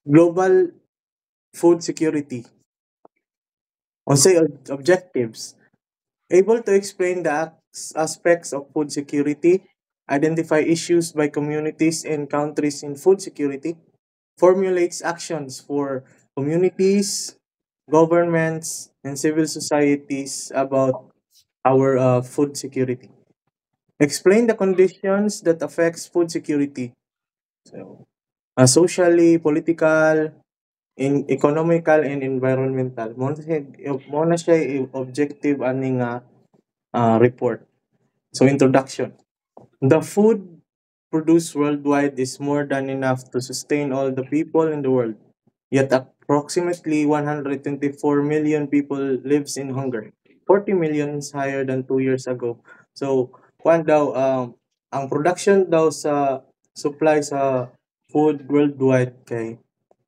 Global food security. On say objectives. Able to explain the aspects of food security, identify issues by communities and countries in food security, formulates actions for communities, governments, and civil societies about our food security. Explain the conditions that affects food security. So, socially, political, in economical, and environmental. Mo na siya objective aning report. So, introduction. The food produced worldwide is more than enough to sustain all the people in the world. Yet approximately 124 million people lives in hunger. 40 million is higher than 2 years ago. So, kwan daw, ang production daw sa supply sa food worldwide kay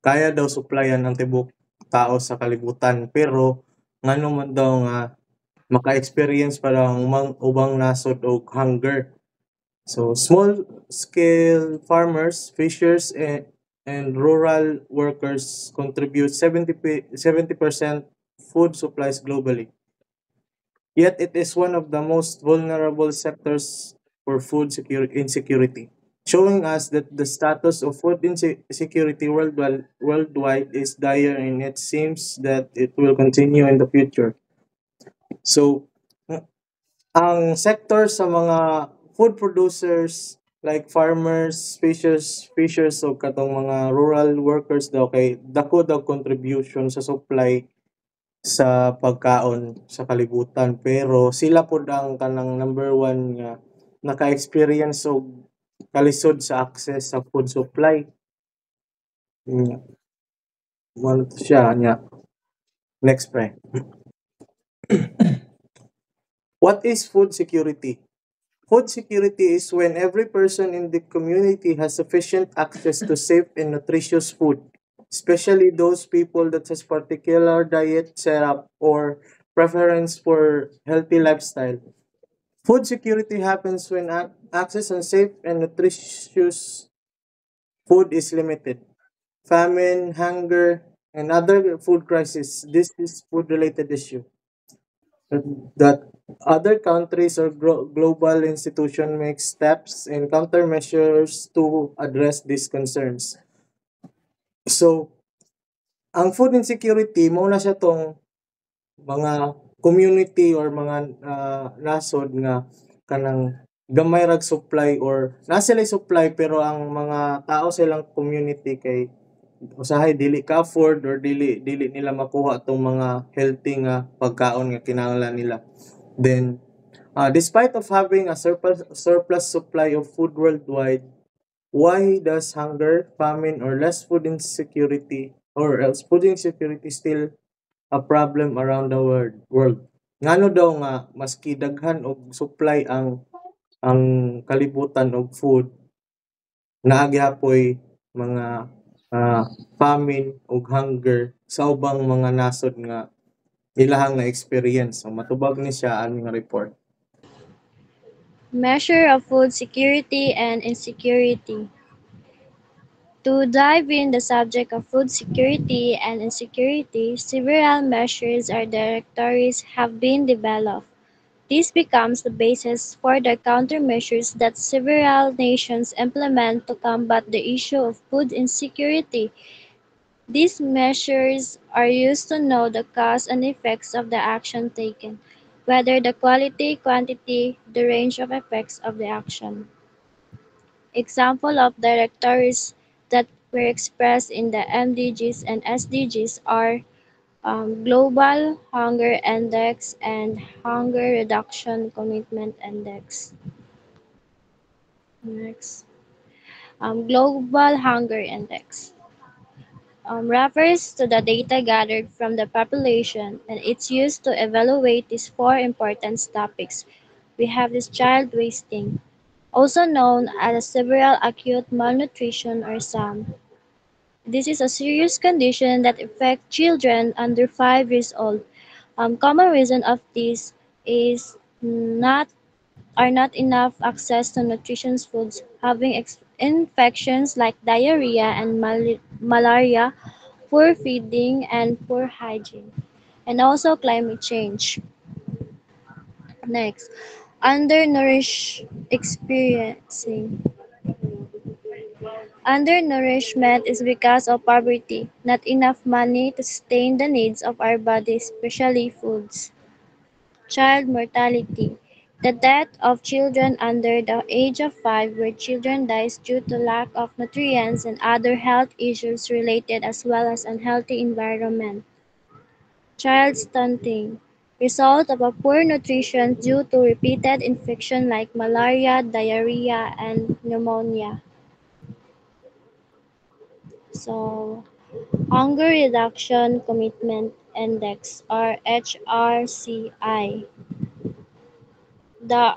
kaya daw supplyan ng tibok tao sa kalibutan. Pero, ngano man daw nga maka-experience pa daw ang ubang nasod og hunger. So small scale farmers, fishers, and rural workers contribute 70% food supplies globally. Yet it is one of the most vulnerable sectors for food insecurity, showing us that the status of food insecurity worldwide is dire and it seems that it will continue in the future. So, ang sector sa mga food producers like farmers, fishers o katong mga rural workers daw kay dako daw contribution sa supply sa pagkaon sa kalibutan pero sila pod ang kanang number one nga naka-experience og kalisod sa access sa food supply. Mm, mo siya nya. Next pre. What is food security? Food security is when every person in the community has sufficient access to safe and nutritious food, especially those people that has particular diet setup or preference for healthy lifestyle. Food security happens when access on safe and nutritious food is limited. Famine, hunger, and other food crisis. This is food related issue that other countries or global institution make steps and countermeasures to address these concerns. So, ang food insecurity, mo na siya tong mga community or mga nasod nga kanang gamay rag supply or na sila supply pero ang mga tao silang community kay usahay dili ka afford or dili dili nila makuha tong mga healthy nga pagkaon nga kinahanglan nila. Then, despite of having a surplus supply of food worldwide, why does hunger, famine, or less food insecurity or else food insecurity still a problem around the world? Ngano daw nga maski daghan og supply ang kalibutan og food naagihapoy mga famine ug hunger sa ubang mga nasod nga ilahang na experience. So matubag ni siya aning report. Measure of food security and insecurity. To dive in the subject of food security and insecurity, several measures or directories have been developed. This becomes the basis for the countermeasures that several nations implement to combat the issue of food insecurity. These measures are used to know the cause and effects of the action taken, whether the quality, quantity, the range of effects of the action. Examples of directories that were expressed in the MDGs and SDGs are Global Hunger Index and Hunger Reduction Commitment Index. Next, Global Hunger Index refers to the data gathered from the population and it's used to evaluate these four important topics. We have this child wasting, also known as severe acute malnutrition or SAM. This is a serious condition that affects children under 5 years old. Common reason of this is not not enough access to nutritious foods, having infections like diarrhea and malaria, poor feeding and poor hygiene, and also climate change. Next, undernourished experiencing. Undernourishment is because of poverty, not enough money to sustain the needs of our bodies, especially foods. Child mortality. The death of children under the age of 5 where children dies due to lack of nutrients and other health issues related as well as unhealthy environment. Child stunting. Result of a poor nutrition due to repeated infection like malaria, diarrhea, and pneumonia. So, Hunger Reduction Commitment Index or HRCI. The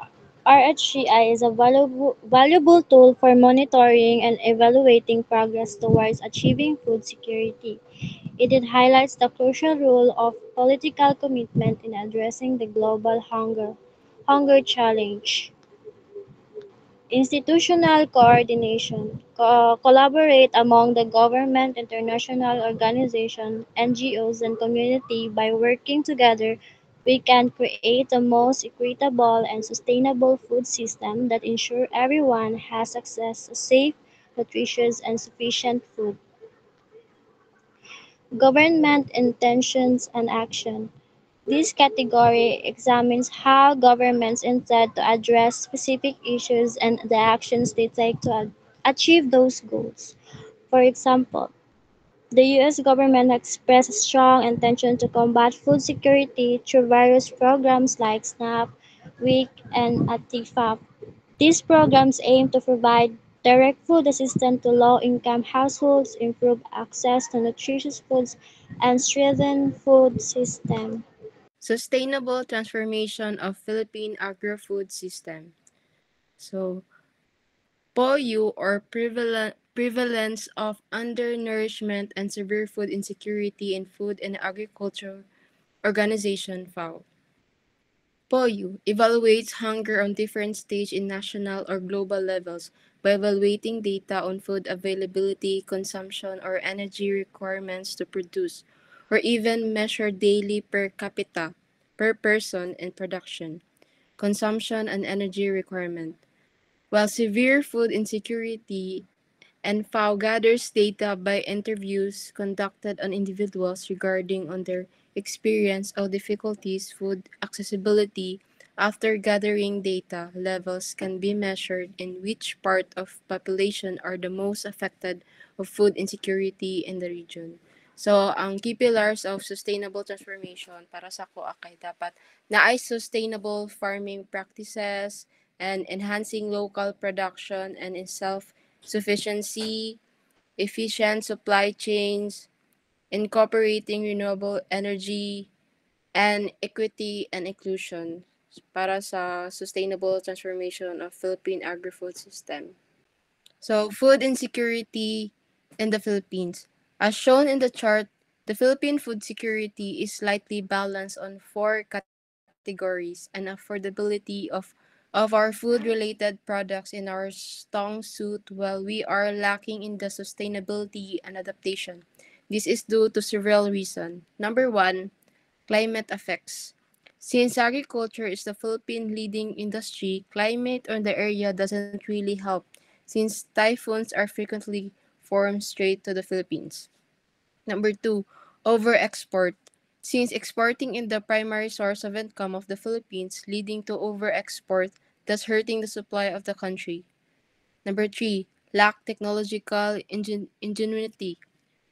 RHCI is a valuable tool for monitoring and evaluating progress towards achieving food security. It highlights the crucial role of political commitment in addressing the global hunger challenge. Institutional coordination: collaborate among the government, international organizations, NGOs, and community. By working together, we can create a most equitable and sustainable food system that ensures everyone has access to safe, nutritious, and sufficient food. Government intentions and action. This category examines how governments intend to address specific issues and the actions they take to achieve those goals. For example, the US government expressed a strong intention to combat food security through various programs like SNAP, WIC, and ATIFAP. These programs aim to provide direct food assistance to low-income households, improve access to nutritious foods, and strengthen food system. Sustainable transformation of Philippine agri-food system. So, POU or prevalence of undernourishment and severe food insecurity in Food and Agriculture Organization FAO. POU evaluates hunger on different stages in national or global levels by evaluating data on food availability, consumption, or energy requirements to produce, or even measure daily per capita, per person in production, consumption, and energy requirement. While severe food insecurity and FAO gathers data by interviews conducted on individuals regarding on their experience of difficulties food accessibility. After gathering data, levels can be measured in which part of population are the most affected of food insecurity in the region. So, ang key pillars of sustainable transformation para sa ko kay dapat na ay sustainable farming practices and enhancing local production and in self-sufficiency, efficient supply chains, incorporating renewable energy, and equity and inclusion para sa sustainable transformation of Philippine agri-food system. So, food insecurity in the Philippines. As shown in the chart, the Philippine food security is slightly balanced on four categories and affordability of our food-related products in our strong suit while we are lacking in the sustainability and adaptation. This is due to several reasons. Number one, climate effects. Since agriculture is the Philippine leading industry, climate on the area doesn't really help since typhoons are frequently formed straight to the Philippines. Number two, over-export. Since exporting is the primary source of income of the Philippines, leading to over-export, thus hurting the supply of the country. Number three, lack technological ingenuity.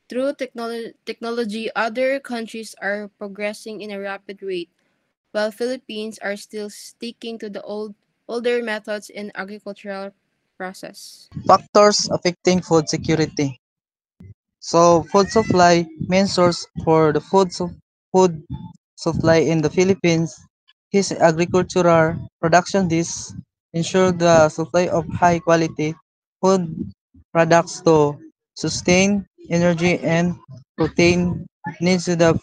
Through technology, other countries are progressing in a rapid rate, while Philippines are still sticking to the older methods in agricultural process. Factors affecting food security. So, food supply, main source for the food supply in the Philippines is agricultural production. This ensure the supply of high quality food products to sustain energy and protein needs of the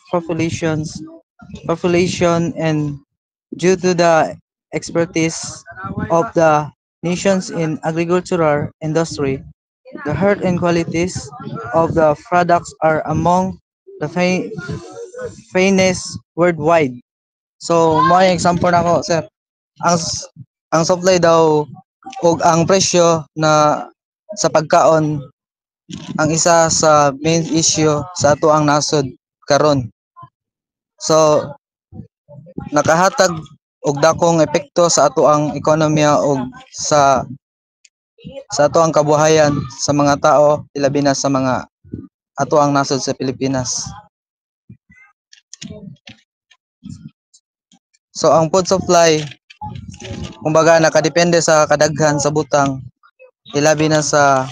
population and due to the expertise of the nations in agricultural industry, the health and qualities of the products are among the finest worldwide. So, may example na ako, sir. Ang ang supply daw ug ang presyo na sa pagkaon ang isa sa main issue sa ato ang nasod karon. So, nakahatag og dakong epekto sa ato ang ekonomiya ug sa ato ang kabuhayan sa mga tao, ilabi na sa mga ato ang nasod sa Pilipinas. So, ang food supply, kumbaga nakadepende sa kadaghan sa butang, ilabi na sa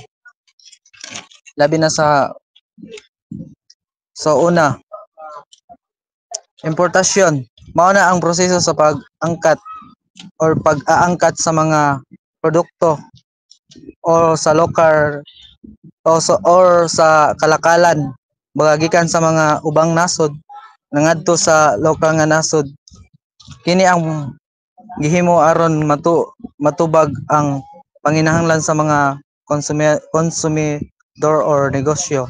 labi na sa una, importasyon. Mao na ang proseso sa pag-angkat or pag-aangkat sa mga produkto o sa local or sa kalakalan gikan sa mga ubang nasod nangadto sa lokal nga nasod. Kini ang gihimo aron matubag ang panginahanglan sa mga konsumidor or negosyo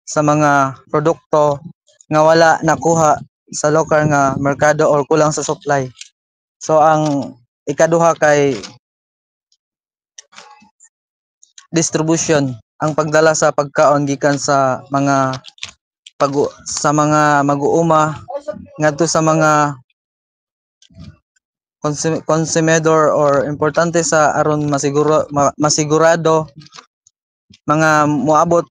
sa mga produkto nga wala nakuha sa lokal nga merkado or kulang sa supply. So ang ikaduha kay distribution, ang pagdala sa pagkaon gikan sa mga mag-uuma ngadto sa mga consumidor or importante sa aron masigurado mga moabot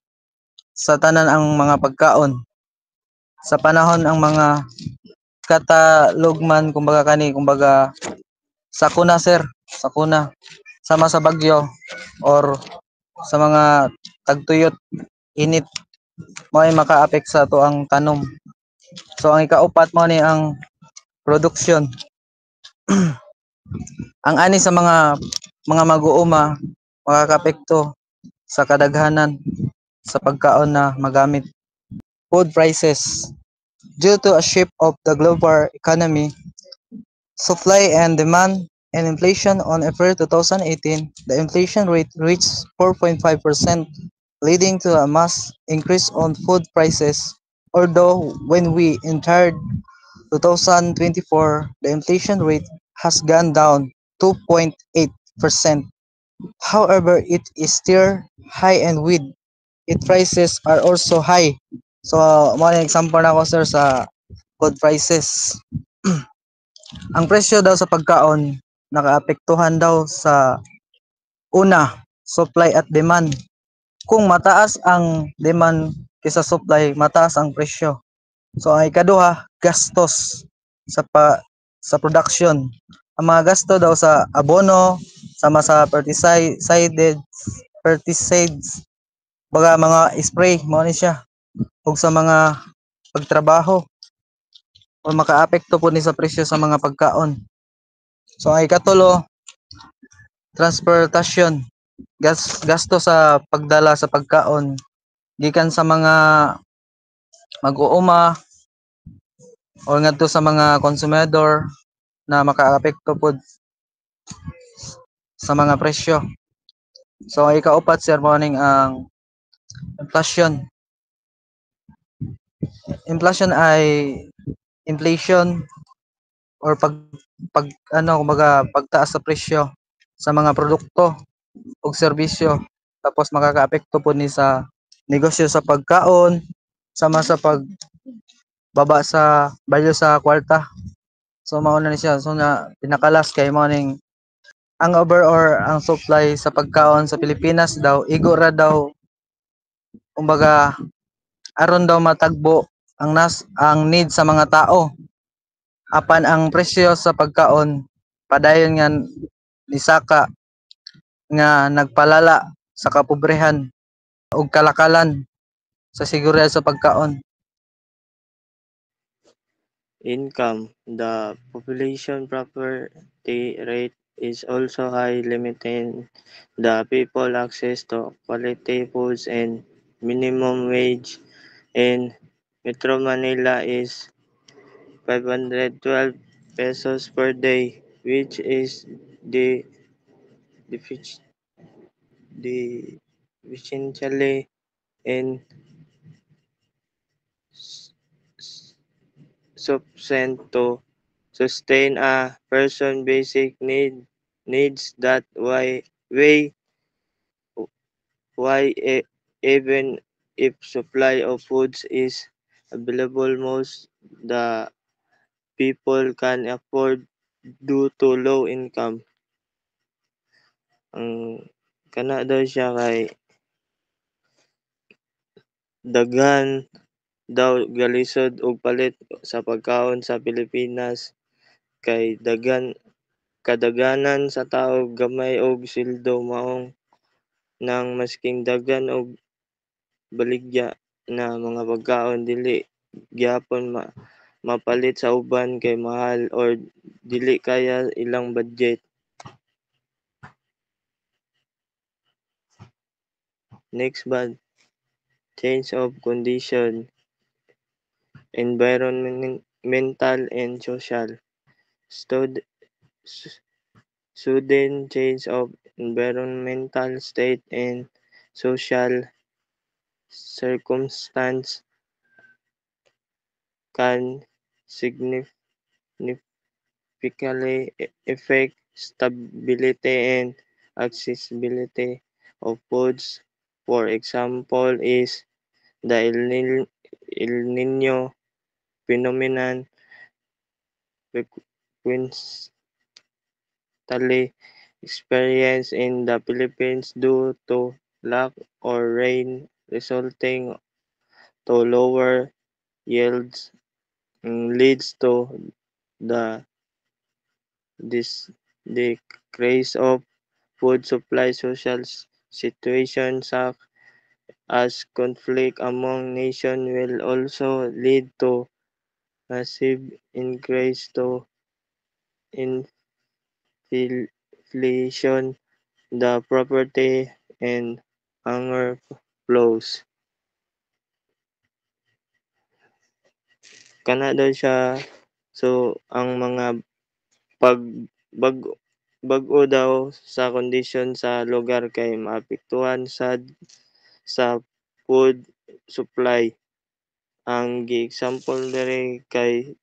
sa tanan ang mga pagkaon sa panahon ang mga katalugman kumbaga sakuna sir, sakuna sama sa bagyo or sa mga tagtuyot init mo ay maka-affect sa ato ang tanom. So ang ikaupat mo ni ang production. Ang ani sa mga mag-uuma makaka-apekto sa kadaghanan sa pagkaon na magamit. Food prices. Due to a shift of the global economy, supply and demand, and inflation on April 2018, the inflation rate reached 4.5%, leading to a mass increase on food prices. Although when we entered 2024, the inflation rate has gone down 2.8%. However, it is still high and with its prices are also high. So, mo na example na ako sir sa food prices. Ang presyo daw sa pagkaon nakaapektuhan daw sa una, supply at demand. Kung mataas ang demand kaysa supply, mataas ang presyo. So ang ikaduha, gastos sa production. Ang mga gasto daw sa abono, sama sa pesticides, baga mga spray, mo ni siya. Ug sa mga pagtrabaho o makaapekto po ni sa presyo sa mga pagkaon. So ang ikatulo, transportasyon. Gasto sa pagdala sa pagkaon gikan sa mga mag-uuma o ngadto sa mga konsumidor na makaapekto pod sa mga presyo. So ang ikaupat sir morning ang inflation. Inflation ay inflation or pag kumbaga pagtaas sa presyo sa mga produkto ug serbisyo tapos makakaapekto po ni sa negosyo sa pagkaon sama sa pagbaba sa value sa kwarta. So mao na ni siya. So na pinakalas kay morning ang over or ang supply sa pagkaon sa Pilipinas daw igo ra daw kumbaga aron daw matagbo ang need sa mga tao apan ang presyo sa pagkaon padayon nga nisaka nga nagpalala sa kapobrehan ug kalakalan sa seguridad sa pagkaon. Income. The population poverty rate is also high, limiting the people access to quality foods, and minimum wage in Metro Manila is 512 pesos per day, which is the defic- deficiently in s- s- sufficient to sustain a person basic needs that even if supply of foods is available, most the people can afford due to low income. Ang kana daw siya kay daghan daw galisod og palit sa pagkaon sa Pilipinas kay kadaghanan sa tawo gamay og sweldo maong nang masking daghan og baligya na mga pagkaon dili gyapon mapalit sa uban kay mahal or dili kaya ilang budget. Next bad, change of condition, environmental and social. Stud- Sudden change of environmental state and social circumstance can significantly affect stability and accessibility of foods. For example, is the El Nino phenomenon frequently experienced in the Philippines due to lack or rain resulting to lower yields and leads to the this decrease of food supply. Social situations such as conflict among nations will also lead to massive increase to inflation, the property and hunger flows. Kana daw siya, so ang mga pag bag bag-o daw sa kondisyon sa lugar kay maapektuhan sad sa food supply. Ang gi-example diri kay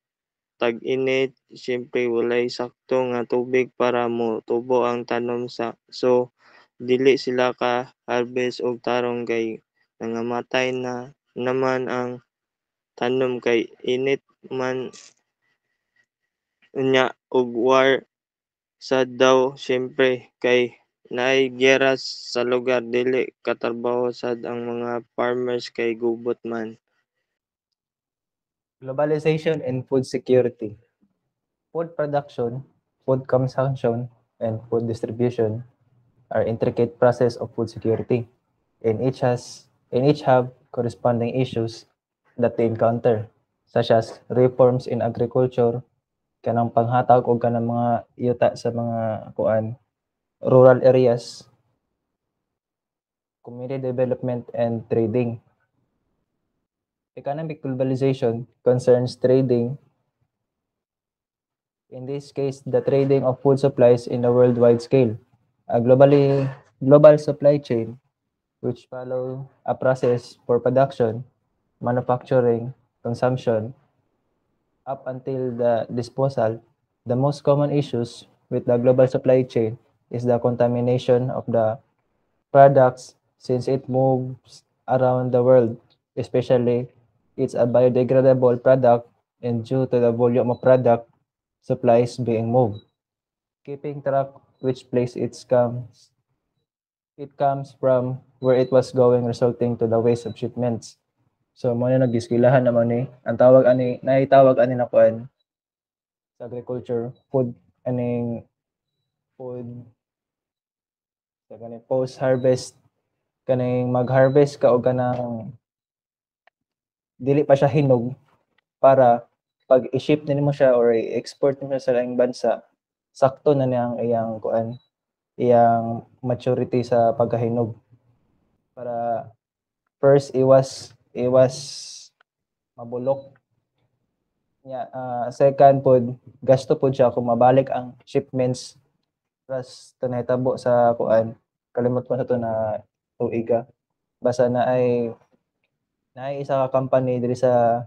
tag-init, siyempre walay sakto nga tubig para motubo ang tanom so dili sila ka-harvest og tarong kay nangamatay na naman ang tanom kay init man unya ug war sad daw siyempre kay naay giyera sa lugar dili katrabaho sad ang mga farmers kay gubot man. Globalization and food security. Food production, food consumption, and food distribution are intricate process of food security, and each have corresponding issues that they encounter, such as reforms in agriculture, kanang panghatag o kanang mga yuta sa mga rural areas, community development and trading. Economic globalization concerns trading. In this case, the trading of food supplies in a worldwide scale. A global supply chain which follow a process for production, manufacturing, consumption, up until the disposal. The most common issues with the global supply chain is the contamination of the products since it moves around the world, especially it's a biodegradable product and due to the volume of product supplies being moved. Keeping track which place it comes from where it was going resulting to the waste of shipments. So mo na nag-eskwelahan naman ni ang tawag ani naitawag ani na kuan sa agriculture food sa kaning post harvest kaning mag-harvest ka og kanang dili pa siya hinog para pag i-ship nimo siya or i-export nimo siya sa laing bansa sakto na niyang iyang maturity sa pagkahinog para first iwas mabulok second pod gasto pod siya kung mabalik ang shipments Plus to nahitabo sa kuan, kalimot ko na to na tuiga. Basta na ay isa ka company diri sa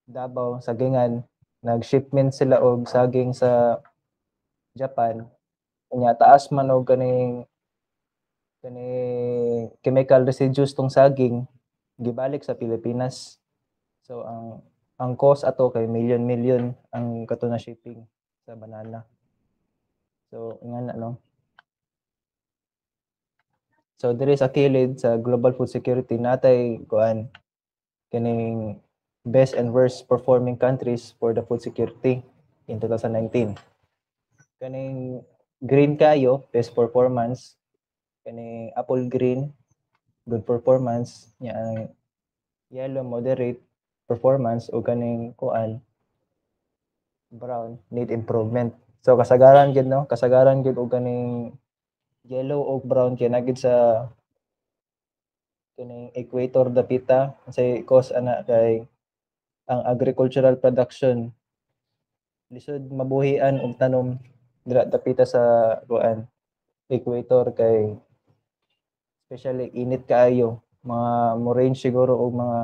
Davao, Sagingan, nag-shipment sila og saging sa Japan. Unya taas man og kaning chemical residues tong saging gibalik sa Pilipinas. So ang cost ato kay million ang kato na shipping sa banana. So ingana no. So diri sa kilid sa global food security natay kuan kining best and worst performing countries for the food security in 2019. Kaning green kayo best performance, kaning apple green good performance, nya ang yellow moderate performance o kaning kuan brown need improvement. So kasagaran gid no, kasagaran gid og kaning yellow o brown kay nagid sa kining equator dapita say cause ana kay ang agricultural production lisod mabuhian og tanom dira dapita sa kuan equator kay especially init kaayo mga mo range siguro og mga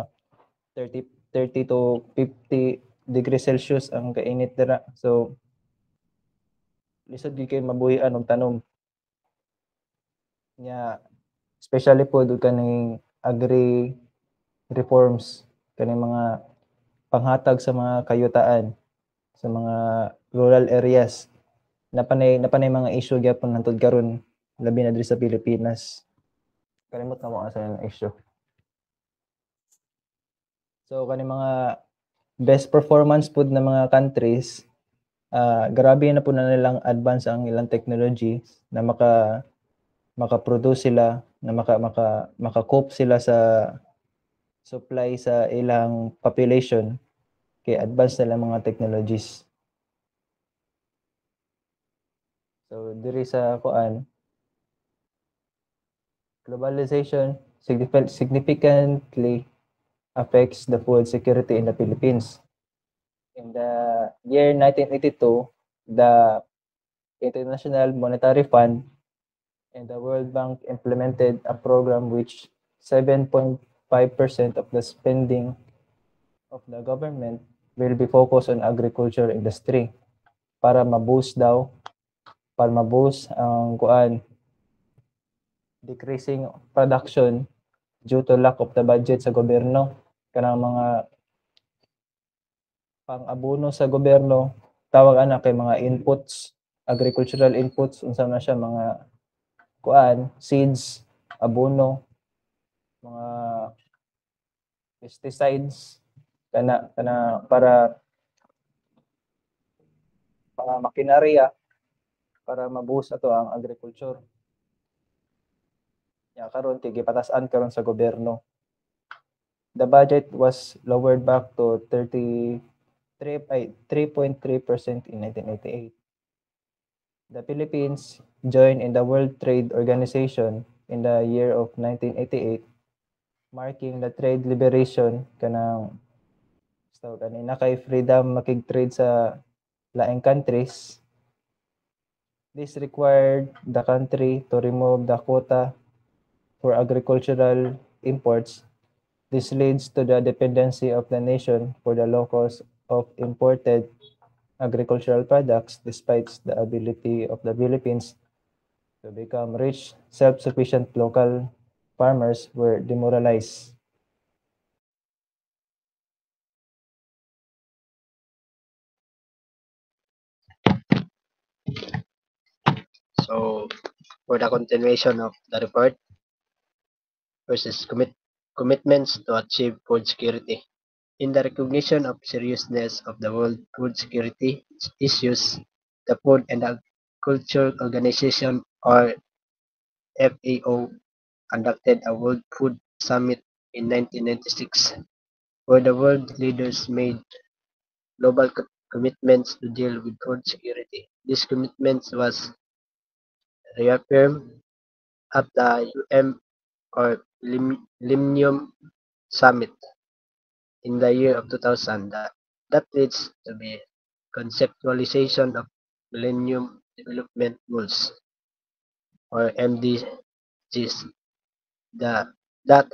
30 to 50 degrees Celsius ang kainit dira. So lisod gyud kay mabuhian og tanom. Nya especially pod og kaning agri reforms kaning mga panghatag sa mga kayutaan sa mga rural areas napanay mga issue gyapon hangtod karon labi na diri sa Pilipinas. Kalimot na mo asa yung issue. So kaning mga best performance pod na mga countries grabe na po na nilang advance ang ilang technology na maka-produce sila na maka-cope sila sa supply sa ilang population kay advance nila mga technologies. So diri sa kuan globalization significantly affects the food security in the Philippines. In the year 1982, the International Monetary Fund and the World Bank implemented a program which 7.5% of the spending of the government will be focused on agriculture industry para ma-boost ang kuan decreasing production due to lack of the budget sa gobyerno kanang mga pang-abono sa gobyerno tawag ana kay mga inputs, agricultural inputs unsa na siya mga kuan, seeds, abono, mga pesticides kana para mga makinarya para ma-boost ato ang agriculture. Ya karon kay gipatas-an karon sa gobyerno. The budget was lowered back to 3.3% in 1988. The Philippines joined in the World Trade Organization in the year of 1988, marking the trade liberation kanang kanina kay freedom makig-trade sa laing countries. This required the country to remove the quota for agricultural imports. This leads to the dependency of the nation for the low cost of imported agricultural products despite the ability of the Philippines to become rich, self-sufficient local farmers were demoralized. So, for the continuation of the report, versus commitments to achieve food security. In the recognition of seriousness of the world food security issues, the Food and Agriculture Organization or FAO conducted a World Food Summit in 1996, where the world leaders made global commitments to deal with food security. This commitment was reaffirmed at the UM or Limnium Summit in the year of 2000 that leads to the conceptualization of Millennium Development Goals or MDGs that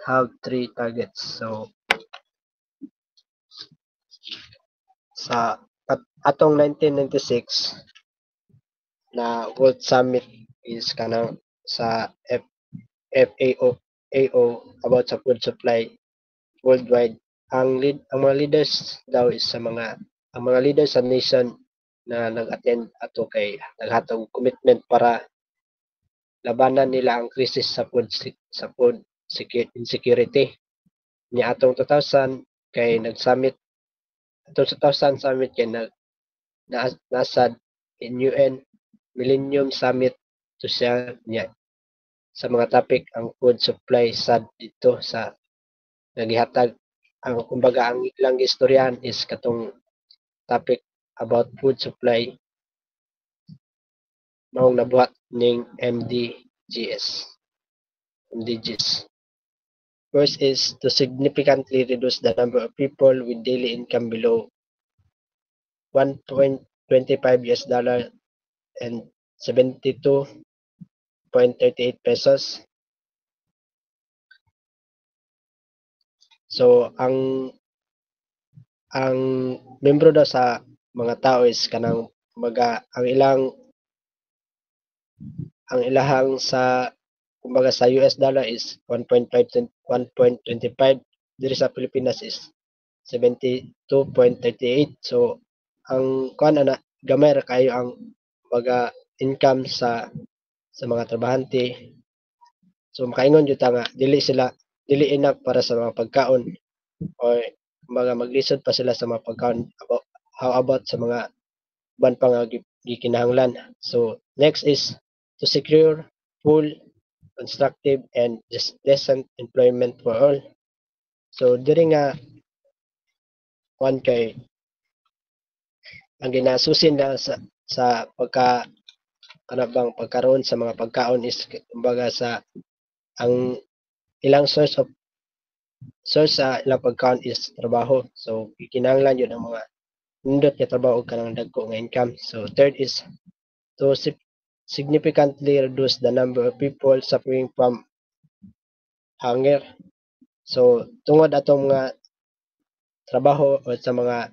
have 3 targets. So sa atong 1996 na World Summit is kanang sa FAO about sa food supply worldwide. Ang mga leaders daw is ang mga leaders sa nation na nag-attend ato kay naghatag commitment para labanan nila ang krisis sa food insecurity. Ni atong 2000 kay nag-summit atong 2000 summit kay nasad in UN Millennium Summit to siya niya sa mga topic ang food supply sad dito sa nagihatag ang kumbaga ang ilang istoryahan is katong topic about food supply maong nabuhat ning MDGs. First is to significantly reduce the number of people with daily income below $1.25 and 72.38 pesos. So ang membro daw sa mga tao is kanang ang ilahang sa kumbaga sa US dollar is 1.25 diri sa Pilipinas is 72.38. So ang kuan ana gamay ra kayo ang kumbaga income sa mga trabahante. So makaingon jud ta nga dili enough para sa mga pagkaon or kumbaga maglisod pa sila sa mga pagkaon how about sa mga uban pa nga gikinahanglan. So next is to secure full, constructive, and decent employment for all. So diri nga kuan kay ang ginasusin na sa pagkaroon sa mga pagkaon is kumbaga sa ang ilang source sa ilang pagkaon is trabaho. So gikinahanglan yun ang mga nindot nga trabaho kanang dagko nga income. So third is to significantly reduce the number of people suffering from hunger. So tungod atong mga trabaho o sa mga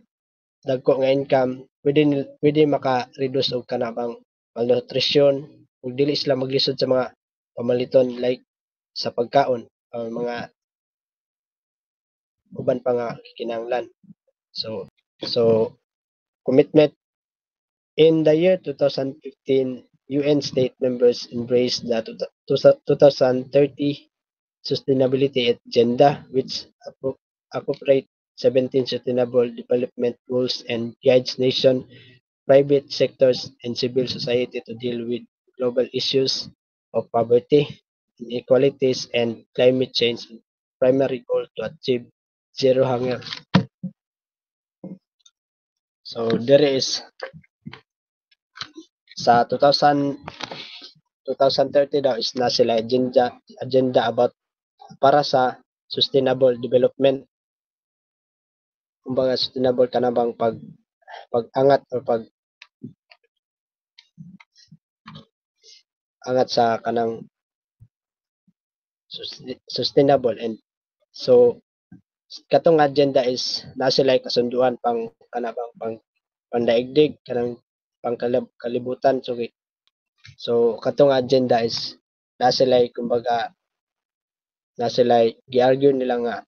dagko nga income, pwede maka-reduce og kanabang malnutrition ug dili sila maglisod sa mga pamaliton like sa pagkaon o mga uban pa nga kinahanglan. So commitment in the year 2015, UN state members embraced the 2030 Sustainability Agenda, which incorporate 17 Sustainable Development Goals and guides nation, private sectors, and civil society to deal with global issues of poverty, inequalities, and climate change. Primary goal to achieve zero hunger. So there is sa 2030 daw is na sila agenda about para sa sustainable development. Kumbaga sustainable ka na bang pag-angat o angat sa kanang sustainable, and so katong agenda is na sila kasunduan pang kanabang pandaigdig kanang pangkalibutan. So katong agenda is na sila kumbaga na sila gi-argue nila nga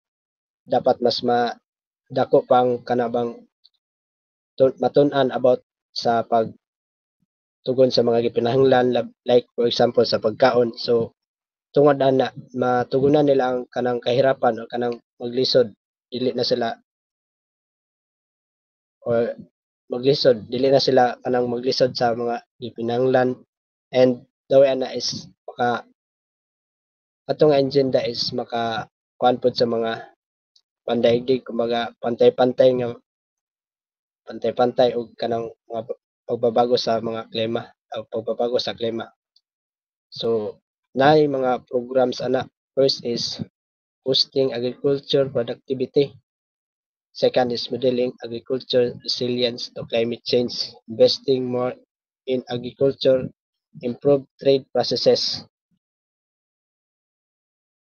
dapat mas dako pang kanabang matun-an about sa pagtugon sa mga gikinahanglan like for example sa pagkaon. So tungod ana matugunan nila ang kanang kahirapan o kanang maglisod dili na sila kanang maglisod sa mga gikinahanglan, and daw ana is atong agenda is kuan pod sa mga pandaigdig kumbaga pantay-pantay og kanang mga pagbabago sa mga klima o pagbabago sa klima. So naay mga programs ana. First is boosting agriculture productivity. Second is modeling agriculture resilience to climate change, investing more in agriculture, improve trade processes,